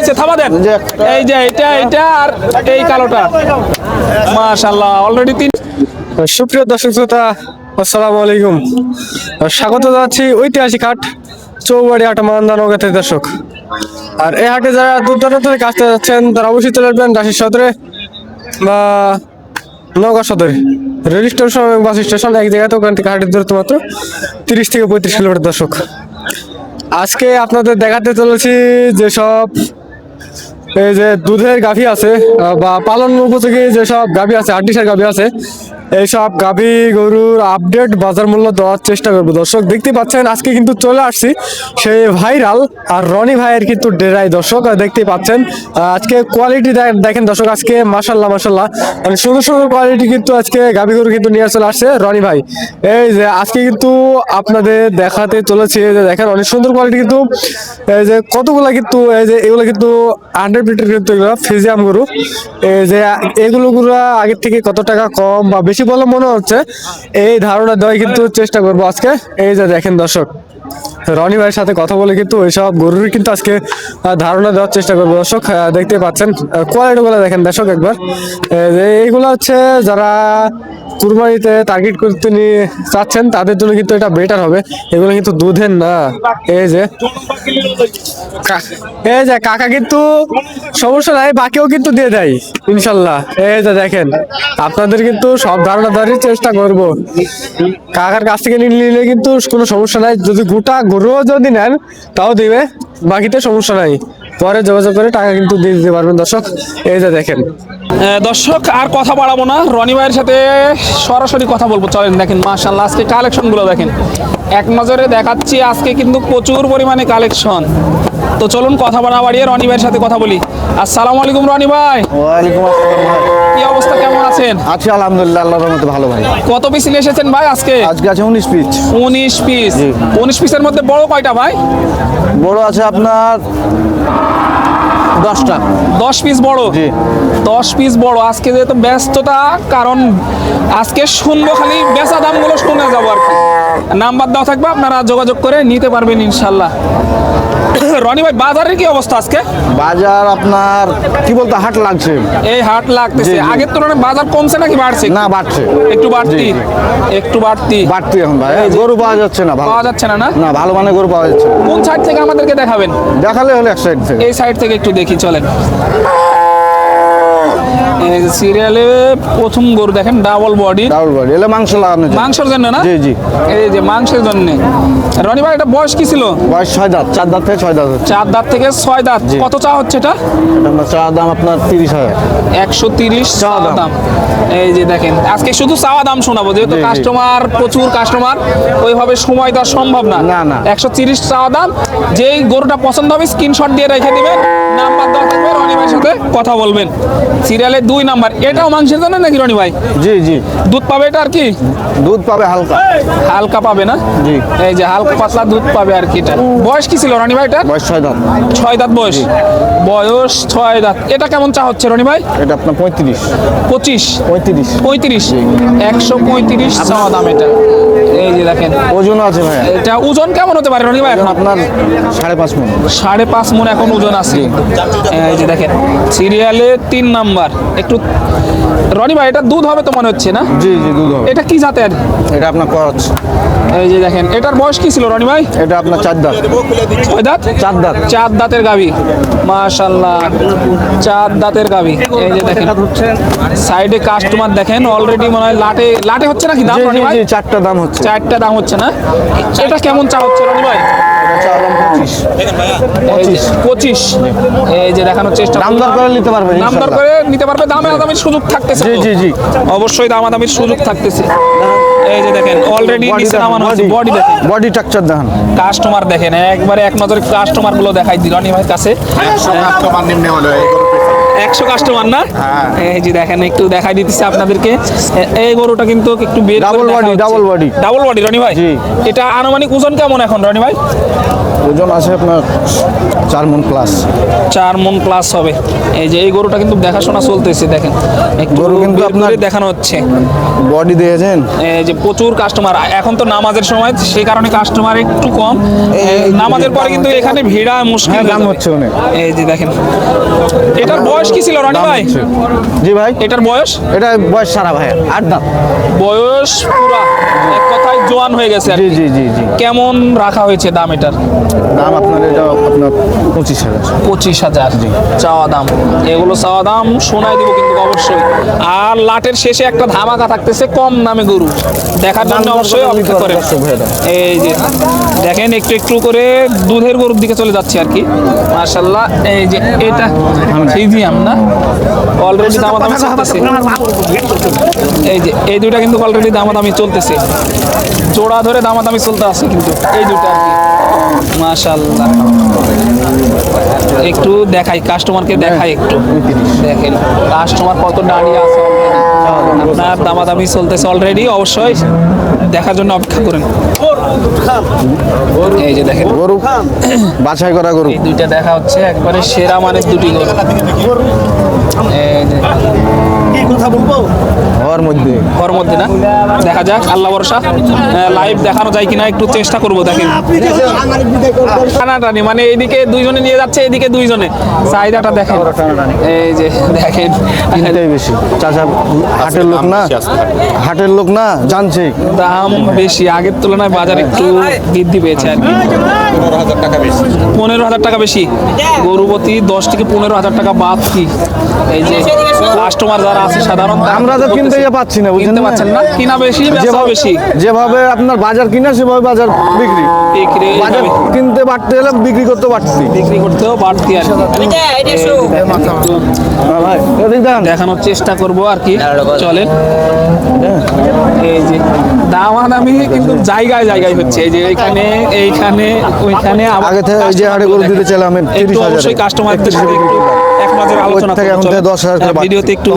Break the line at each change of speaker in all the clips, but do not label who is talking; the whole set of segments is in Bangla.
আসছে, থামা দেন। এই যে এটা আর এই কালোটা, মাশাআল্লাহ অলরেডি 3।
সুপ্রিয় দর্শক শ্রোতা, আসসালামু আলাইকুম। স্বাগত জানাচ্ছি ঐতিহাসিক হাট চৌবাড়ি হাট মান্দা নৌকাতে দর্শক। আর এই হাটে যারা দূর দূরান্ত থেকে আসতে যাচ্ছেন তারা অবশ্যই চলে আসবেন রাজশাহী সদরে বা নওগাঁ সদরে। রেল স্টেশন এবং বাস স্টেশন এক জায়গাতে, ওখান থেকে হাটের দূরত্ব মাত্র 30 থেকে 35 কিলোমিটার দর্শক। আজকে আপনাদের দেখাতে চলেছি যেসব এই যে দুধের গাভী আছে বা পালন উপযোগী যেসব গাভী আছে, হাড্ডিসার গাভী আছে, এইসব গাভী গরুর আপডেট বাজার মূল্য দেওয়ার চেষ্টা করবো দর্শক। দেখতে পাচ্ছেন আজকে কিন্তু চলে আসছি সেই ভাইরাল আর রনি ভাইয়ের কিন্তু ডেরাই দর্শক। দেখতে পাচ্ছেন আজকে কোয়ালিটি দেখেন দর্শক, আজকে মাশাল্লাহ মাশাল্লাহ মানে সুন্দর সুন্দর কোয়ালিটি কিন্তু আজকে গাভী গরু কিন্তু নিয়ে চলে আসছে রনি ভাই। এই যে আজকে কিন্তু আপনাদের দেখাতে চলেছি, যে দেখেন অনেক সুন্দর কোয়ালিটি কিন্তু এই যে কতগুলা কিন্তু এই যে এগুলো কিন্তু 100 লিটার কিন্তু এগুলো ফিজিয়াম গরু। এই যে এগুলো গুলা আগের থেকে কত টাকা কম বা বেশি বলে মনে হচ্ছে এই ধারণা দেওয়ার কিন্তু চেষ্টা করবো আজকে। এই যে দেখেন দর্শক, রনি ভাইয়ের সাথে কথা বলে কিন্তু ওইসব গরুর কিন্তু আজকে ধারণা দেওয়ার চেষ্টা করবো দর্শক। দেখতে পাচ্ছেন কোয়ালিটি গুলো দেখেন দর্শক একবার। এইগুলো হচ্ছে যারা কুরবানিতে টার্গেট করতে নিয়ে চাচ্ছেন তাদের জন্য কিন্তু এটা বেটার হবে। এগুলো কিন্তু দুধের না। এই যে কাকা কিন্তু সমস্যা নাই, বাকিও কিন্তু দিয়ে দেয় ইনশাল্লাহ। এই যে দেখেন, আপনাদের কিন্তু সব ধারণা দেওয়ার চেষ্টা করব। কাকার কাছ থেকে নিলে কিন্তু কোনো সমস্যা নাই, যদি গোটা গরুও যদি নেন তাও দিবে, বাকিতে সমস্যা নাই, পরে যোগাযোগ করে টাকা কিন্তু দিয়ে দিতে পারবেন দর্শক। এই যে দেখেন
দর্শক আর কথা বাড়াবো না, রনি ভাইয়ের সাথে সরাসরি কথা বলবো, চলেন। দেখেন মাশাআল্লাহ আজকে কালেকশনগুলো দেখেন, এক নজরে দেখাচ্ছি আজকে কিন্তু প্রচুর পরিমাণে কালেকশন। তো চলুন কথা না বাড়িয়ে রনি ভাইয়ের সাথে কথা বলি। আসসালামু আলাইকুম রনি ভাই।
ওয়ালাইকুম আসসালাম ভাই।
কি অবস্থা, কেমন আছেন?
আছি আলহামদুলিল্লাহ, আল্লাহর রহমতে ভালো ভাই।
কত পিস নিয়ে এসেছেন ভাই আজকে?
আজকে আছে 19 পিস।
19 পিস। 19 পিসের মধ্যে বড় কয়টা ভাই?
বড় আছে আপনার 10টা।
10 পিস বড়।
জি।
10 পিস বড়। আজকে যেহেতু ব্যস্ততা, কারণ আজকে শুনবো খালি বেচা দামগুলো শুনে যাবো আর কি। নাম্বার দেওয়া থাকবে, আপনারা যোগাযোগ করে নিতে পারবেন ইনশাল্লাহ। রনি ভাই বাজারের কি অবস্থা আজকে?
বাজার আপনার কি বলতে হাট লাগছে।
এই হাট লাগতেছে,
জি, জি।
আগের তুলনায় বাজার কমছে নাকি বাড়ছে?
না বাড়ছে,
একটু বাড়তি।
জি।
একটু বাড়তি।
বাড়তি এখন ভাই, গরু পাওয়া যাচ্ছে না ভালো।
পাওয়া যাচ্ছে না না?
না ভালো মানে গরু পাওয়া যাচ্ছে না।
কোন সাইড থেকে আমাদেরকে দেখাবেন?
দেখালে হলো এক সাইড থেকে।
এই সাইড থেকে একটু দেখি, চলেন। সিরিয়ালে প্রথম গরু দেখেন, ডাবল বডি।
ডাবল বডি, এলে মাংস লাগানো যায়।
মাংসের জন্য না?
জি জি।
এই যে মাংসের জন্য। রনি ভাই এটা বয়স কি ছিল?
বয়স 6 দাঁত, 4 দাঁত থেকে 6 দাঁত হচ্ছে।
4 দাঁত থেকে 6 দাঁত।
জি।
কত চা হচ্ছে এটা?
এটা আপনার চাওয়া দাম আপনার 30,000।
130 চাওয়া
চাওয়া
দাম। এই যে দেখেন, আজকে শুধু চাওয়া দাম শোনাবো, যেহেতু
জি, জি।
কাস্টমার প্রচুর কাস্টমার, ওইভাবে সময় দেওয়া সম্ভব না।
না, না।
130 চাওয়া দাম। যেই গরুটা পছন্দ হবে স্ক্রিনশট দিয়ে রেখে দিবেন, নাম্বার দেওয়া থাকবে, রনি ভাইয়ের সাথে কথা বলবেন। সিরিয়ালের 2 নাম্বার, এটাও মাংসের জন্য নাকি রনি ভাই?
জি জি।
দুধ পাবে এটা আর কি?
দুধ পাবে হালকা।
হালকা পাবে না?
জি।
এই যে হালকা পাতলা দুধ পাবে আর কি। এটা বয়স কি ছিল রনি ভাই? এটা
বয়স 6 দাঁত।
6 দাঁত বয়স। বয়স 6 দাঁত। এটা কেমন চা হচ্ছে রনি ভাই?
এটা আপনার 35।
25
35।
35 135 চাওয়া দাম এটা। এই যে দেখেন,
ওজন আছে ভাই।
এটা ওজন কেমন হতে পারে রনি ভাই এখন?
আপনার 5.5 মণ।
5.5 মণ এখন ওজন আছে। এই যে দেখেন, সিরিয়ালে 3 নাম্বার। একটু রনি ভাই এটা দুধ হবে তো মনে হচ্ছে না?
জি জি, দুধ হবে।
এটা কি জাতের?
এটা আপনার করাচ।
এই যে দেখেন, এটার বয়স কি ছিল রনি ভাই?
এটা আপনার 4 দাঁত।
6 দাঁত?
4 দাঁত।
4 দাঁতের গাভী। মাশাআল্লাহ, 4 দাঁতের গাভী। এই যে দেখেন, সাইডে কাস্টমার দেখেন অলরেডি মনে হয় লাটে হচ্ছে নাকি দাম
জি
রনি
জি
ভাই?
জি, 4টা দাম হচ্ছে।
4টা দাম হচ্ছে না? এটা কেমন চা হচ্ছে রনি ভাই?
এটা চাওয়া দাম 25।
এই যে 25। এই যে দেখানোর চেষ্টা
দাম দর করে নিতে পারবেন
দাম দর
ইনশাআল্লাহ।
করে নিতে পারবে, দামে দামের সুযোগ থাকতেছে
জি
তো?
জি জি।
অবশ্যই দামাদামির সুযোগ থাকতেছে। এই যে দেখেন অলরেডি নিচে নামানো হচ্ছে, বডি দেখেন,
বডি স্ট্রাকচার দেখেন।
কাস্টমার দেখেন, একবারে এক নজরে কাস্টমার গুলো দেখাই দিল রনি ভাইয়ের কাছে। 100 কাস্টমার না? এই যে দেখেন, একটু দেখাই দিতেছি আপনাদেরকে। এই গরুটা কিন্তু একটু বের করে
ডাবল
দেখা
বডি,
হচ্ছে।
Double body.
Double body Roni ভাই।
জি।
এটা আনুমানিক ওজন কেমন এখন রনি ভাই?
ওজন আছে আপনার 4 মণ প্লাস।
4 মণ প্লাস হবে। এই যে এই গরুটা কিন্তু দেখাশোনা চলতেছে, দেখেন একটু
গরু কিন্তু
বের
আপনার
করে দেখানো হচ্ছে।
বডি দিয়েছেন,
এই যে প্রচুর কাস্টমার, এখন তো নামাজের সময়, সেই কারণে কাস্টমার একটু কম। নামাজের পরে কিন্তু এখানে ভিড়া মুশকিল
হ্যাঁ,
হয়ে
দাম
যাবে।
হচ্ছে অনেক।
এই যে দেখেন, এটার বয়স কি ছিল রনি
দাম
ভাই?
হচ্ছে। জি ভাই,
এটার বয়স
এটা বয়স সারা ভাই 8 দাঁত।
বয়স পুরা এক কথায় জোয়ান হয়ে গেছে আর
জি
কি।
জি জি জি।
কেমন রাখা হয়েছে দাম এটার?
দাম আপনার এটা আপনার 25,000।
25,000 চাওয়া দাম। এগুলো চাওয়া দাম শোনাই দিব কিন্তু অবশ্যই। আর লাটের শেষে একটা ধামাকা থাকতেছে কম দামে গরু, দেখার জন্য অবশ্যই অপেক্ষা করেন। এই যে দেখেন একটু একটু করে দুধের গরুর দিকে চলে যাচ্ছে আর কি। মাশাআল্লাহ, এই যে এটা ফ্রিজিয়াম না, অলরেডি দামাদামি চলতেছে। এই যে এই দুইটা কিন্তু অলরেডি দামাদামি চলতেছে, জোড়া ধরে দামাদামি চলতে আছে কিন্তু এই দুইটা আর কি। মাশাআল্লাহ, একটু দেখাই কাস্টমারকে, দেখাই একটু দেখেন কাস্টমার কত দাঁড়িয়ে আছে already। আপনার দামাদামি চলতেছে অলরেডি, অবশ্যই দেখার জন্য অপেক্ষা করেন। এই যে দেখেন
গরু বাছাই করা গরু।
এই দুইটা দেখা হচ্ছে একবারে সেরা মানের দুটি গরু। এই যে
হওয়ার মধ্যে
ঘর মধ্যে না, দেখা যাক আল্লাহ ভরসা। লাইভ দেখানো যায় কিনা একটু চেষ্টা করব। দেখেন টানাটানি, মানে এইদিকে দুইজনে নিয়ে যাচ্ছে, এইদিকে দুইজনে, চাহিদাটা দেখেন। এই যে দেখেন
এটাই বেশি। চাচা হাটের লোক না, হাটের লোক না, জানছে
দাম বেশি, আগের তুলনায় বাজার একটু বৃদ্ধি পেয়েছে আর কি। 15,000 টাকা বেশি, গরু প্রতি 10 থেকে 15,000 টাকা বাদ কি। এই যে কাস্টমার যারা আছে সাধারণ,
আমরা তো কিনতে পাচ্ছি না, বুঝছেন
কিনতে
না?
পাচ্ছেন না, কিনা বেশি বেচা বেশি।
যেভাবে আপনার বাজার কিনা সেভাবে বাজার বিক্রি।
বিক্রি
বাজার
এইভাবে।
কিনতে বাড়তে হলে বিক্রি করতে বাড়তি।
বিক্রি করতেও বাড়তি আর কি।
ভাই এদিক দেখান।
দেখানোর চেষ্টা করব আর কি, চলেন। এই যে দামাদামি কিন্তু জায়গায় জায়গায় হচ্ছে, এই যে এইখানে ওইখানে আবার
আগে থেকে ওই যে হাটে গরু দিতে চাইলাম আমি
একটু
30,000
অবশ্যই কাস্টমারদের সাথে একটু এক নজরে আলোচনা
থেকে
করব,
এখন থেকে
চলেন।
10,000 করে বাড়ছে।
ভিডিওতে একটু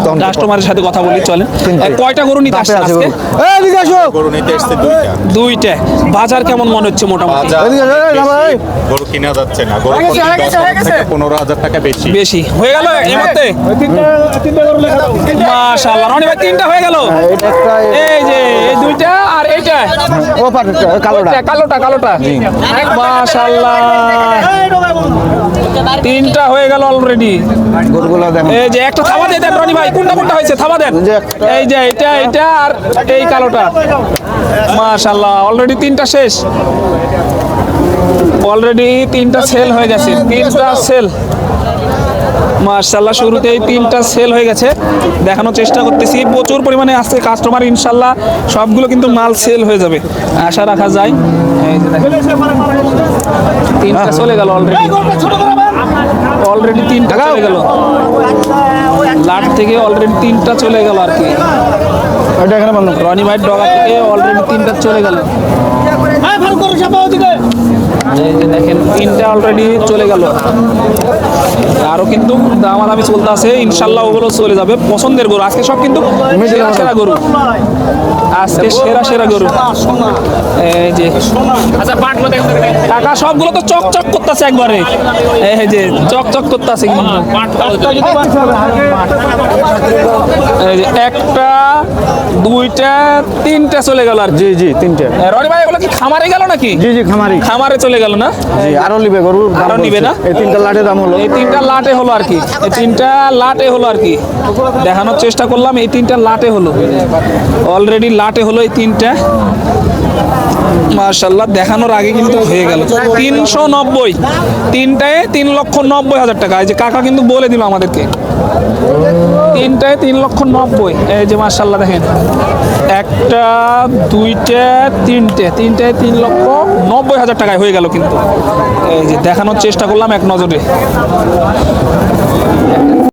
তখন থেকে
কাস্টমারের সাথে কথা বলি, চলেন।
কিন্তু
কয়টা গরু নিতে
তাপে
আসছেন
আছে
আজকে?
গরু। এদিকে আসো।
গরু নিতে এসছে দুইটা।
দুইটা। বাজার কেমন মনে হচ্ছে মোটামুটি?
বাজার
এদিকে আসো, এই নামা, এই।
গরু কিনা যাচ্ছে না, গরু প্রতি 10,000 থেকে 15,000 টাকা বেশি।
বেশি হয়ে গেল এই মধ্যে? মাশাআল্লাহ, রনি ভাই 3টা হয়ে গেল।
এটা একটা
এই যে এই দুইটা আর এইটা,
ও পাটটা কালোটা।
কালোটা মাশাআল্লাহ, 3টা হয়ে গেল অলরেডি।
গরুগুলো দেখেন।
এই যে একটা থাবা দিয়ে দেন রনি ভাই, কোনটা হয়েছে থাবা দেন।
যে একটা-
এই যে এটা আর এই কালোটা। মাশাআল্লাহ, অলরেডি 3টা শেষ, অলরেডি 3টা সেল হয়ে গেছে, 3টা সেল। মাশাআল্লাহ, শুরুতেই 3টা সেল হয়ে গেছে। দেখানোর চেষ্টা করতেছি, প্রচুর পরিমাণে আসছে কাস্টমার, ইনশাল্লাহ সবগুলো কিন্তু মাল সেল হয়ে যাবে আশা রাখা যায়। এই যে দেখেন 3টা চলে গেল অলরেডি 3টা চলে গেল, লাট থেকে অলরেডি 3টা চলে গেল আর কি।
এটা এখানে বন্ধ করো।
রনি ভাইয়ের ডগা থেকে অলরেডি 3টা চলে গেল। এই যে দেখেন 3টা অলরেডি চলে গেল, আরো কিন্তু দামাদামি চলতে আছে, ইনশাল্লাহ ওগুলো চলে যাবে। পছন্দের গরু আজকে সব কিন্তু সেরা গরু, আজকে সেরা গরু। এই যে টাকা সবগুলো তো চকচক করতেছে একবারে, এই যে চকচক করতেছে কিন্তু। এই যে একটা, দুইটা, 3টা চলে গেল আর কি।
জি জি 3টে।
রনি ভাই এগুলো কি খামারে গেল নাকি?
জি জি খামারি।
খামারে চলে গেল না?
জি আরো নিবে গরু।
আরো নিবে না?
এই 3টা লাঠের দাম হলো।
এই 3টা লাটে হলো আর কি, এই 3টা লাটে হলো আর কি। দেখানোর চেষ্টা করলাম, এই 3টা লাটে হলো, অলরেডি লাটে হলো এই 3টা। মাশাআল্লাহ, দেখানোর আগে কিন্তু হয়ে গেল 390, 3টায় 3,90,000 টাকা। এই যে কাকা কিন্তু বলে দিল আমাদেরকে, 3টায় 3,90,000। এই যে মাশাআল্লাহ দেখেন, একটা, দুইটা, 3টায় 3,90,000 টাকায় হয়ে গেল কিন্তু। এই যে দেখানোর চেষ্টা করলাম এক নজরে।